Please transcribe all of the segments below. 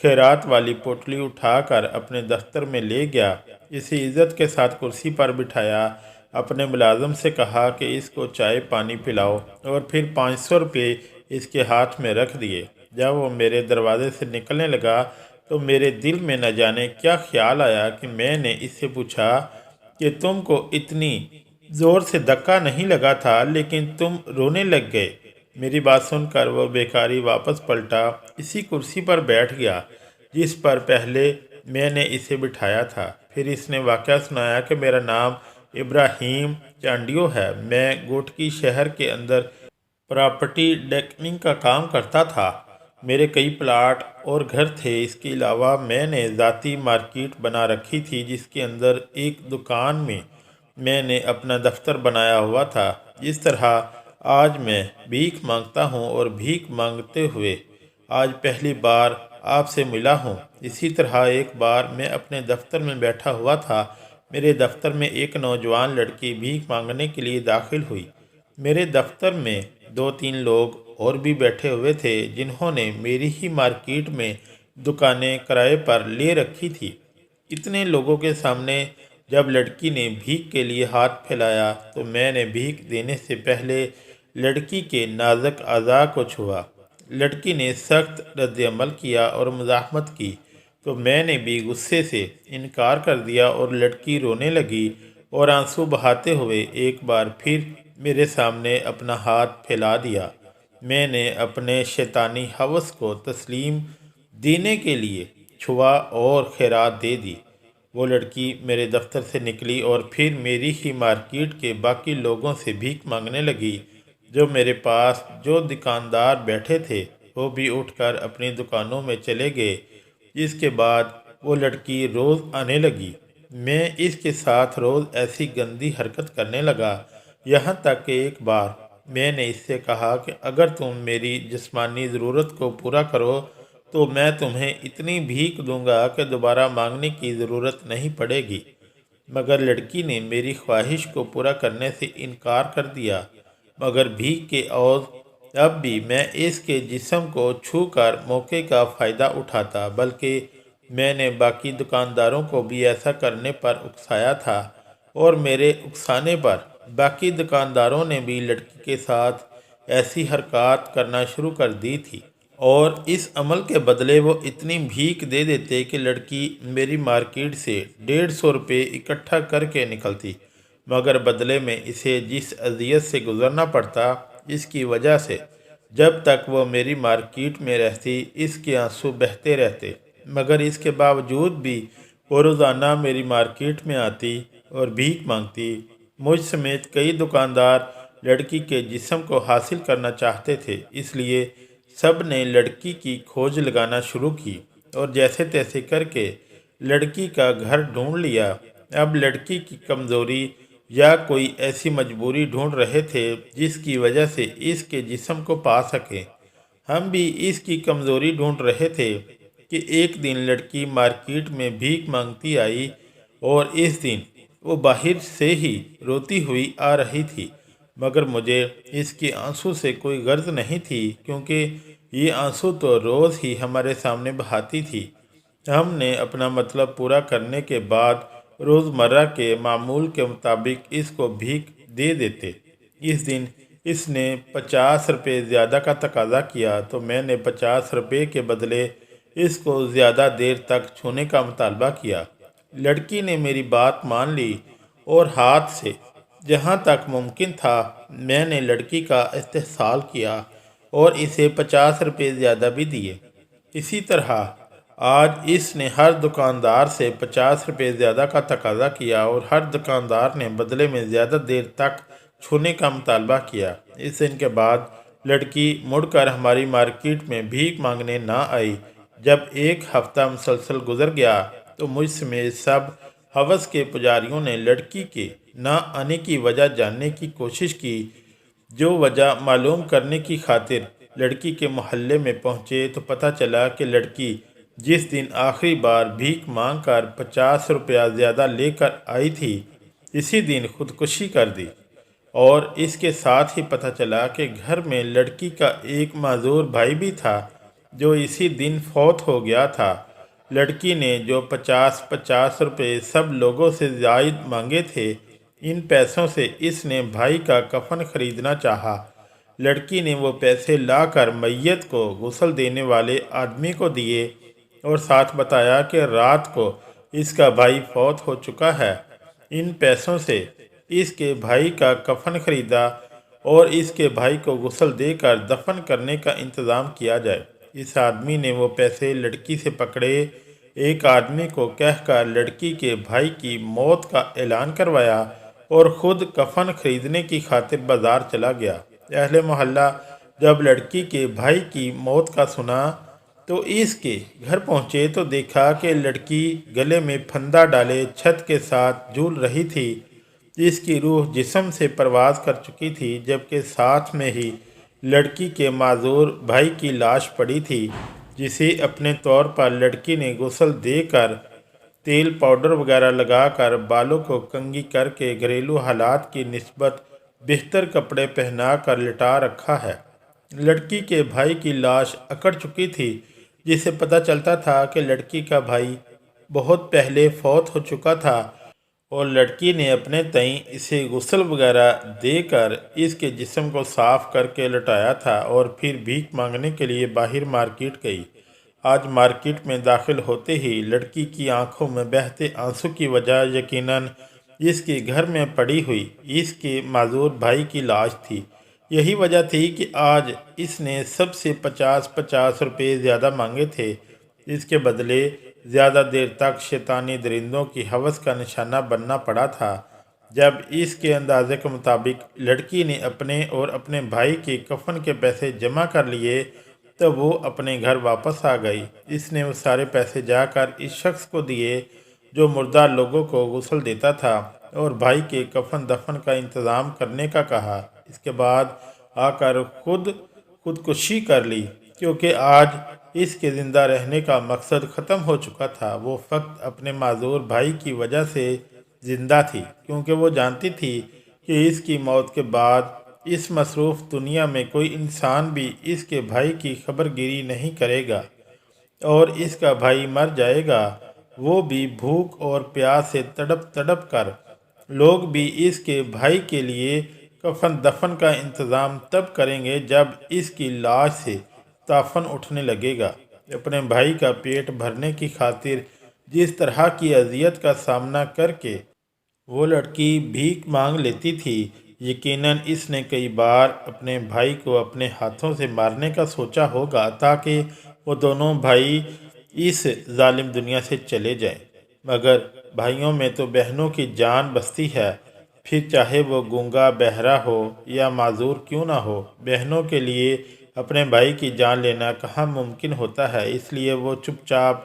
خیرات والی پوٹلی اٹھا کر اپنے دفتر میں لے گیا، اسے عزت کے ساتھ کرسی پر بٹھایا، اپنے ملازم سے کہا کہ اس کو چائے پانی پلاؤ، اور پھر 500 روپے اس کے ہاتھ میں رکھ دیے۔ جب وہ میرے دروازے سے نکلنے لگا تو میرے دل میں نہ جانے کیا خیال آیا کہ میں نے اس سے پوچھا کہ تم کو اتنی زور سے دھکا نہیں لگا تھا لیکن تم رونے لگ گئے۔ میری بات سن کر وہ بیکاری واپس پلٹا، اسی کرسی پر بیٹھ گیا جس پر پہلے میں نے اسے بٹھایا تھا۔ پھر اس نے واقعہ سنایا کہ میرا نام ابراہیم چانڈیو ہے، میں گوٹکی شہر کے اندر پراپرٹی ڈیلنگ کا کام کرتا تھا۔ میرے کئی پلاٹ اور گھر تھے، اس کے علاوہ میں نے ذاتی مارکیٹ بنا رکھی تھی جس کے اندر ایک دکان میں نے اپنا دفتر بنایا ہوا تھا۔ اس طرح آج میں بھیک مانگتا ہوں اور بھیک مانگتے ہوئے آج پہلی بار آپ سے ملا ہوں۔ اسی طرح ایک بار میں اپنے دفتر میں بیٹھا ہوا تھا، میرے دفتر میں ایک نوجوان لڑکی بھیک مانگنے کے لیے داخل ہوئی۔ میرے دفتر میں 2-3 لوگ اور بھی بیٹھے ہوئے تھے جنہوں نے میری ہی مارکیٹ میں دکانیں کرائے پر لے رکھی تھی۔ اتنے لوگوں کے سامنے جب لڑکی نے بھیک کے لیے ہاتھ پھیلایا تو میں نے بھیک دینے سے پہلے لڑکی کے نازک اعضاء کو چھوا۔ لڑکی نے سخت رد عمل کیا اور مزاحمت کی تو میں نے بھی غصے سے انکار کر دیا اور لڑکی رونے لگی اور آنسو بہاتے ہوئے ایک بار پھر میرے سامنے اپنا ہاتھ پھیلا دیا۔ میں نے اپنے شیطانی ہوس کو تسلیم دینے کے لیے چھوا اور خیرات دے دی۔ وہ لڑکی میرے دفتر سے نکلی اور پھر میری ہی مارکیٹ کے باقی لوگوں سے بھیک مانگنے لگی۔ جو میرے پاس جو دکاندار بیٹھے تھے وہ بھی اٹھ کر اپنی دکانوں میں چلے گئے۔ اس کے بعد وہ لڑکی روز آنے لگی۔ میں اس کے ساتھ روز ایسی گندی حرکت کرنے لگا، یہاں تک کہ ایک بار میں نے اس سے کہا کہ اگر تم میری جسمانی ضرورت کو پورا کرو تو میں تمہیں اتنی بھیک دوں گا کہ دوبارہ مانگنے کی ضرورت نہیں پڑے گی، مگر لڑکی نے میری خواہش کو پورا کرنے سے انکار کر دیا۔ مگر بھیک کے عوض اب بھی میں اس کے جسم کو چھو کر موقع کا فائدہ اٹھاتا، بلکہ میں نے باقی دکانداروں کو بھی ایسا کرنے پر اکسایا تھا، اور میرے اکسانے پر باقی دکانداروں نے بھی لڑکی کے ساتھ ایسی حرکات کرنا شروع کر دی تھی، اور اس عمل کے بدلے وہ اتنی بھیک دے دیتے کہ لڑکی میری مارکیٹ سے 150 روپے اکٹھا کر کے نکلتی، مگر بدلے میں اسے جس اذیت سے گزرنا پڑتا، اس کی وجہ سے جب تک وہ میری مارکیٹ میں رہتی اس کے آنسو بہتے رہتے، مگر اس کے باوجود بھی وہ روزانہ میری مارکیٹ میں آتی اور بھیک مانگتی۔ مجھ سمیت کئی دکاندار لڑکی کے جسم کو حاصل کرنا چاہتے تھے، اس لیے سب نے لڑکی کی کھوج لگانا شروع کی اور جیسے تیسے کر کے لڑکی کا گھر ڈھونڈ لیا۔ اب لڑکی کی کمزوری یا کوئی ایسی مجبوری ڈھونڈ رہے تھے جس کی وجہ سے اس کے جسم کو پا سکیں۔ ہم بھی اس کی کمزوری ڈھونڈ رہے تھے کہ ایک دن لڑکی مارکیٹ میں بھیک مانگتی آئی، اور اس دن وہ باہر سے ہی روتی ہوئی آ رہی تھی، مگر مجھے اس کے آنسو سے کوئی غرض نہیں تھی کیونکہ یہ آنسو تو روز ہی ہمارے سامنے بہاتی تھی۔ ہم نے اپنا مطلب پورا کرنے کے بعد روزمرہ کے معمول کے مطابق اس کو بھیک دے دیتے۔ اس دن اس نے 50 روپے زیادہ کا تقاضا کیا تو میں نے 50 روپے کے بدلے اس کو زیادہ دیر تک چھونے کا مطالبہ کیا۔ لڑکی نے میری بات مان لی اور ہاتھ سے جہاں تک ممکن تھا میں نے لڑکی کا استحصال کیا اور اسے 50 روپے زیادہ بھی دیے۔ اسی طرح آج اس نے ہر دکاندار سے 50 روپے زیادہ کا تقاضا کیا اور ہر دکاندار نے بدلے میں زیادہ دیر تک چھونے کا مطالبہ کیا۔ اس دن کے بعد لڑکی مڑ کر ہماری مارکیٹ میں بھیک مانگنے نہ آئی۔ جب ایک ہفتہ مسلسل گزر گیا تو مجھ سمیت سب ہوس کے پجاریوں نے لڑکی کے نہ آنے کی وجہ جاننے کی کوشش کی۔ جو وجہ معلوم کرنے کی خاطر لڑکی کے محلے میں پہنچے تو پتہ چلا کہ لڑکی جس دن آخری بار بھیک مانگ کر 50 روپیہ زیادہ لے کر آئی تھی، اسی دن خودکشی کر دی، اور اس کے ساتھ ہی پتہ چلا کہ گھر میں لڑکی کا ایک معذور بھائی بھی تھا جو اسی دن فوت ہو گیا تھا۔ لڑکی نے جو 50 سب لوگوں سے زائد مانگے تھے، ان پیسوں سے اس نے بھائی کا کفن خریدنا چاہا۔ لڑکی نے وہ پیسے لا کر میت کو غسل دینے والے آدمی کو دیے اور ساتھ بتایا کہ رات کو اس کا بھائی فوت ہو چکا ہے۔ ان پیسوں سے اس کے بھائی کا کفن خریدا اور اس کے بھائی کو غسل دے کر دفن کرنے کا انتظام کیا جائے۔ اس آدمی نے وہ پیسے لڑکی سے پکڑے، ایک آدمی کو کہہ کر لڑکی کے بھائی کی موت کا اعلان کروایا اور خود کفن خریدنے کی خاطر بازار چلا گیا۔ اہل محلہ جب لڑکی کے بھائی کی موت کا سنا تو اس کے گھر پہنچے تو دیکھا کہ لڑکی گلے میں پھندا ڈالے چھت کے ساتھ جھول رہی تھی۔ اس کی روح جسم سے پرواز کر چکی تھی، جبکہ ساتھ میں ہی لڑکی کے معذور بھائی کی لاش پڑی تھی، جسے اپنے طور پر لڑکی نے غسل دے کر، تیل پاؤڈر وغیرہ لگا کر، بالوں کو کنگھی کر کے، گھریلو حالات کی نسبت بہتر کپڑے پہنا کر لٹا رکھا ہے۔ لڑکی کے بھائی کی لاش اکڑ چکی تھی، جس سے پتہ چلتا تھا کہ لڑکی کا بھائی بہت پہلے فوت ہو چکا تھا اور لڑکی نے اپنے تئیں اسے غسل وغیرہ دے کر اس کے جسم کو صاف کر کے لٹایا تھا اور پھر بھیک مانگنے کے لیے باہر مارکیٹ گئی۔ آج مارکیٹ میں داخل ہوتے ہی لڑکی کی آنکھوں میں بہتے آنسو کی وجہ یقیناً اس کے گھر میں پڑی ہوئی اس کے معذور بھائی کی لاش تھی۔ یہی وجہ تھی کہ آج اس نے سب سے 50 زیادہ مانگے تھے۔ اس کے بدلے زیادہ دیر تک شیطانی درندوں کی ہوس کا نشانہ بننا پڑا تھا۔ جب اس کے اندازے کے مطابق لڑکی نے اپنے اور اپنے بھائی کے کفن کے پیسے جمع کر لیے تو وہ اپنے گھر واپس آ گئی۔ اس نے وہ سارے پیسے جا کر اس شخص کو دیے جو مردہ لوگوں کو غسل دیتا تھا اور بھائی کے کفن دفن کا انتظام کرنے کا کہا۔ اس کے بعد آ کر خودکشی کر لی، کیونکہ آج اس کے زندہ رہنے کا مقصد ختم ہو چکا تھا۔ وہ فقط اپنے معذور بھائی کی وجہ سے زندہ تھی، کیونکہ وہ جانتی تھی کہ اس کی موت کے بعد اس مصروف دنیا میں کوئی انسان بھی اس کے بھائی کی خبر گیری نہیں کرے گا اور اس کا بھائی مر جائے گا، وہ بھی بھوک اور پیاس سے تڑپ تڑپ کر۔ لوگ بھی اس کے بھائی کے لیے کفن دفن کا انتظام تب کریں گے جب اس کی لاش سے تعفن اٹھنے لگے گا۔ اپنے بھائی کا پیٹ بھرنے کی خاطر جس طرح کی اذیت کا سامنا کر کے وہ لڑکی بھیک مانگ لیتی تھی، یقیناً اس نے کئی بار اپنے بھائی کو اپنے ہاتھوں سے مارنے کا سوچا ہوگا تاکہ وہ دونوں بھائی اس ظالم دنیا سے چلے جائیں، مگر بھائیوں میں تو بہنوں کی جان بستی ہے، پھر چاہے وہ گونگا بہرا ہو یا معذور کیوں نہ ہو۔ بہنوں کے لیے اپنے بھائی کی جان لینا کہاں ممکن ہوتا ہے، اس لیے وہ چپ چاپ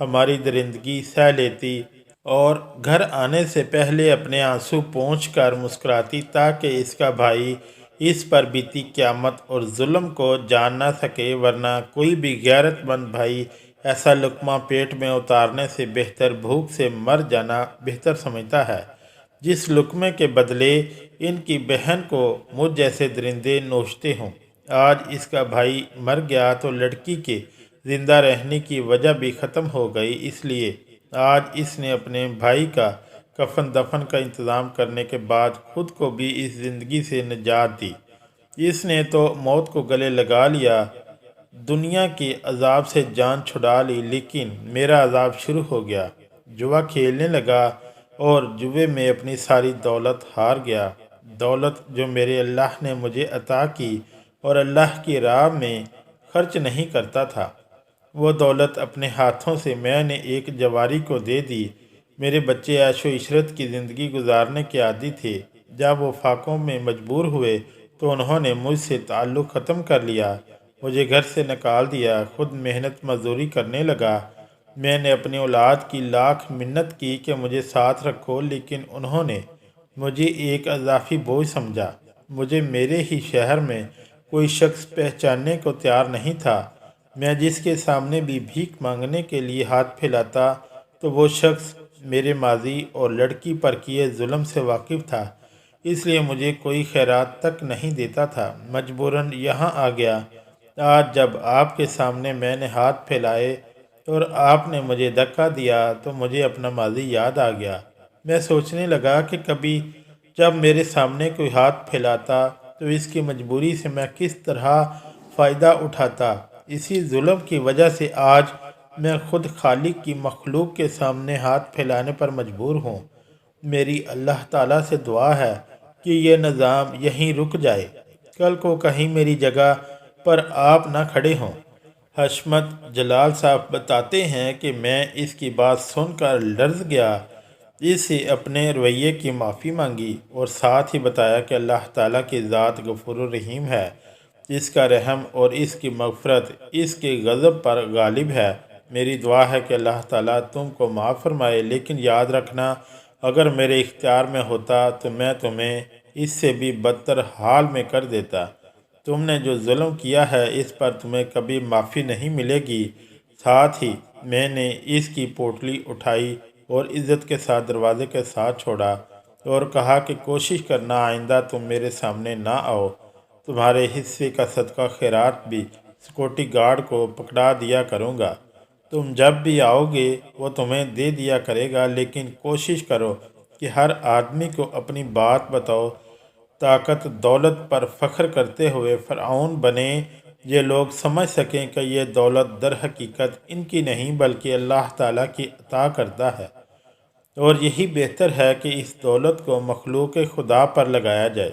ہماری درندگی سہ لیتی اور گھر آنے سے پہلے اپنے آنسو پونچھ کر مسکراتی تاکہ اس کا بھائی اس پر بیتی قیامت اور ظلم کو جان نہ سکے، ورنہ کوئی بھی غیرت مند بھائی ایسا لقمہ پیٹ میں اتارنے سے بہتر بھوک سے مر جانا بہتر سمجھتا ہے، جس لقمے کے بدلے ان کی بہن کو مجھ جیسے درندے نوچتے ہوں۔ آج اس کا بھائی مر گیا تو لڑکی کے زندہ رہنے کی وجہ بھی ختم ہو گئی، اس لیے آج اس نے اپنے بھائی کا کفن دفن کا انتظام کرنے کے بعد خود کو بھی اس زندگی سے نجات دی۔ اس نے تو موت کو گلے لگا لیا، دنیا کے عذاب سے جان چھڑا لی، لیکن میرا عذاب شروع ہو گیا۔ جوا کھیلنے لگا اور جوے میں اپنی ساری دولت ہار گیا، دولت جو میرے اللہ نے مجھے عطا کی اور اللہ کی راہ میں خرچ نہیں کرتا تھا۔ وہ دولت اپنے ہاتھوں سے میں نے ایک جواری کو دے دی۔ میرے بچے عیش و عشرت کی زندگی گزارنے کے عادی تھے، جب وہ فاقوں میں مجبور ہوئے تو انہوں نے مجھ سے تعلق ختم کر لیا، مجھے گھر سے نکال دیا، خود محنت مزدوری کرنے لگا۔ میں نے اپنی اولاد کی لاکھ منت کی کہ مجھے ساتھ رکھو، لیکن انہوں نے مجھے ایک اضافی بوجھ سمجھا۔ مجھے میرے ہی شہر میں کوئی شخص پہچاننے کو تیار نہیں تھا۔ میں جس کے سامنے بھی بھیک مانگنے کے لیے ہاتھ پھیلاتا تو وہ شخص میرے ماضی اور لڑکی پر کیے ظلم سے واقف تھا، اس لیے مجھے کوئی خیرات تک نہیں دیتا تھا۔ مجبوراً یہاں آ گیا۔ آج جب آپ کے سامنے میں نے ہاتھ پھیلائے اور آپ نے مجھے دھکا دیا تو مجھے اپنا ماضی یاد آ گیا۔ میں سوچنے لگا کہ کبھی جب میرے سامنے کوئی ہاتھ پھیلاتا تو اس کی مجبوری سے میں کس طرح فائدہ اٹھاتا۔ اسی ظلم کی وجہ سے آج میں خود خالق کی مخلوق کے سامنے ہاتھ پھیلانے پر مجبور ہوں۔ میری اللہ تعالیٰ سے دعا ہے کہ یہ نظام یہیں رک جائے، کل کو کہیں میری جگہ پر آپ نہ کھڑے ہوں۔ حشمت جلال صاحب بتاتے ہیں کہ میں اس کی بات سن کر لرز گیا، اس سے اپنے رویے کی معافی مانگی اور ساتھ ہی بتایا کہ اللہ تعالیٰ کی ذات غفور الرحیم ہے، اس کا رحم اور اس کی مغفرت اس کے غضب پر غالب ہے۔ میری دعا ہے کہ اللہ تعالیٰ تم کو معاف فرمائے، لیکن یاد رکھنا اگر میرے اختیار میں ہوتا تو میں تمہیں اس سے بھی بدتر حال میں کر دیتا۔ تم نے جو ظلم کیا ہے اس پر تمہیں کبھی معافی نہیں ملے گی۔ ساتھ ہی میں نے اس کی پوٹلی اٹھائی اور عزت کے ساتھ دروازے کے ساتھ چھوڑا اور کہا کہ کوشش کرنا آئندہ تم میرے سامنے نہ آؤ، تمہارے حصے کا صدقہ خیرات بھی سیکورٹی گارڈ کو پکڑا دیا کروں گا، تم جب بھی آؤ گے وہ تمہیں دے دیا کرے گا، لیکن کوشش کرو کہ ہر آدمی کو اپنی بات بتاؤ، طاقت دولت پر فخر کرتے ہوئے فرعون بنے، یہ لوگ سمجھ سکیں کہ یہ دولت در حقیقت ان کی نہیں بلکہ اللہ تعالیٰ کی عطا کردہ ہے، اور یہی بہتر ہے کہ اس دولت کو مخلوق خدا پر لگایا جائے۔